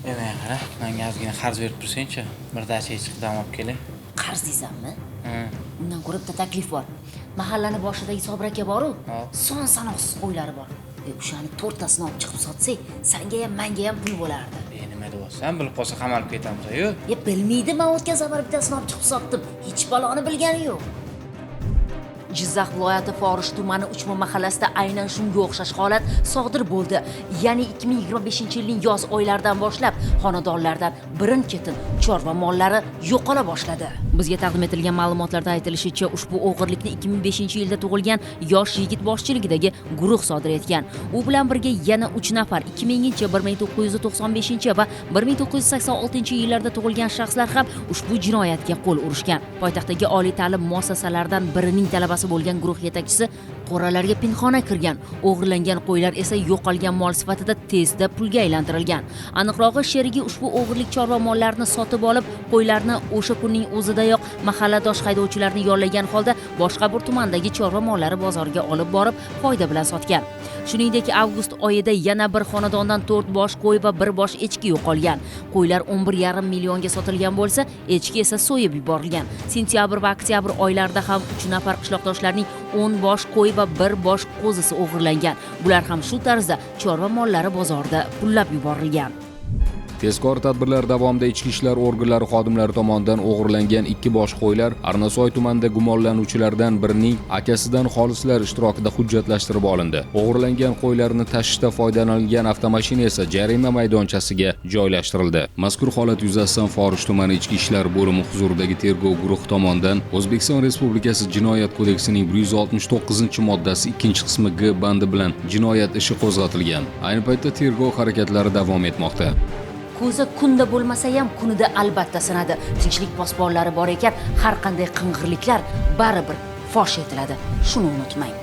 Manga qara, menga ozgina qarz berib tursang-chi. Bir dacha chiqdan olib kelay. Qarz deysanmi? Undan ko'ra bitta taklif bor. Mahallani boshidagi Sobir aka bor-ku, son sanoqsiz qo'ylari bor. O'shani 4 tasini olib chiqib sotsak, senga ham menga ham pul bo'lardi. Nima deyapsan? Bilib qolsa qamalib ketamiz-ku. Bilmaydi, men o'tgan safar bittasini olib chiqib sotdim. Hech baloni bilgani yo'q. Jizzax viloyati Forish tumani Uchma mahallasida aynan shunga o'xshash holat sodir bo'ldi. Ya'ni 2025-yilning yoz oylaridan boshlab xonadonlardan birin-ketin chorva mollari yo'qola boshladi. Bizga taqdim etilgan ma'lumotlarda aytilishicha, ushbu o'g'irlikni 2005-yilda tug'ilgan yosh yigit boshchiligidagi guruh sodir etgan. U bilan birga yana 3 nafar 2000-chi, 1995-chi va 1986-yillarda tug'ilgan shaxslar ham ushbu jinoyatga qo'l urishgan. Poytaxtdagi oliy ta'lim muassasalaridan birining talabasi bo'lgan guruh yetakchisi qo'ralarga pinhona kirgan. O'g'irlangan qo'ylar esa yo'qolgan mol sifatida tezda pulga aylantirilgan. Aniqrog'i, sherigi ushbu o'g'irlik chorva mollarini sotib olib, qo'ylarni o'sha kunning o'zidayoq mahalladosh haydovchilarni yollagan holda boshqa bir tumandagi chorva mollari bozoriga olib borib, foyda bilan sotgan. Shuningdek, avgust oyida yana bir xonadondan 4 bosh qo'y va 1 bosh echki yo'qolgan. Qo'ylar 11,5 millionga sotilgan bo'lsa, echki esa so'yib yuborilgan. Sentyabr va oktyabr oylarida ham 3 nafar qishloqdoshlarning 10 bosh qo'y va 1 bosh qo'zisi o'g'irlangan. Bular ham shu tarzda chorva mollari bozorida pullab yuborilgan. Tezkor tadbirlar davomida ichki ishlar organlari xodimlari tomonidan o'g'irlangan 2 bosh qo'ylar Arnasoy tumanida gumonlanuvchilardan birining akasidan xolislar ishtirokida hujjatlashtirib olindi. O'g'irlangan qo'ylarni tashishda foydalanilgan avtomashina esa jarima maydonchasiga joylashtirildi. Mazkur holat yuzasidan Forish tumani ichki ishlar bo'limi huzuridagi tergov guruhi tomonidan O'zbekiston Respublikasi Jinoyat kodeksining 169-moddasi 2-qismi G bandi bilan jinoyat ishi qo'zg'atilgan. Ayni paytda tergov harakatlari davom etmoqda. Ko'zi kunda bo'lmasa ham kunida albatta sinadi. Tinchlik posbonlari bor ekan, har qanday qing'irliklar baribir fosh etiladi. Shuni unutmang.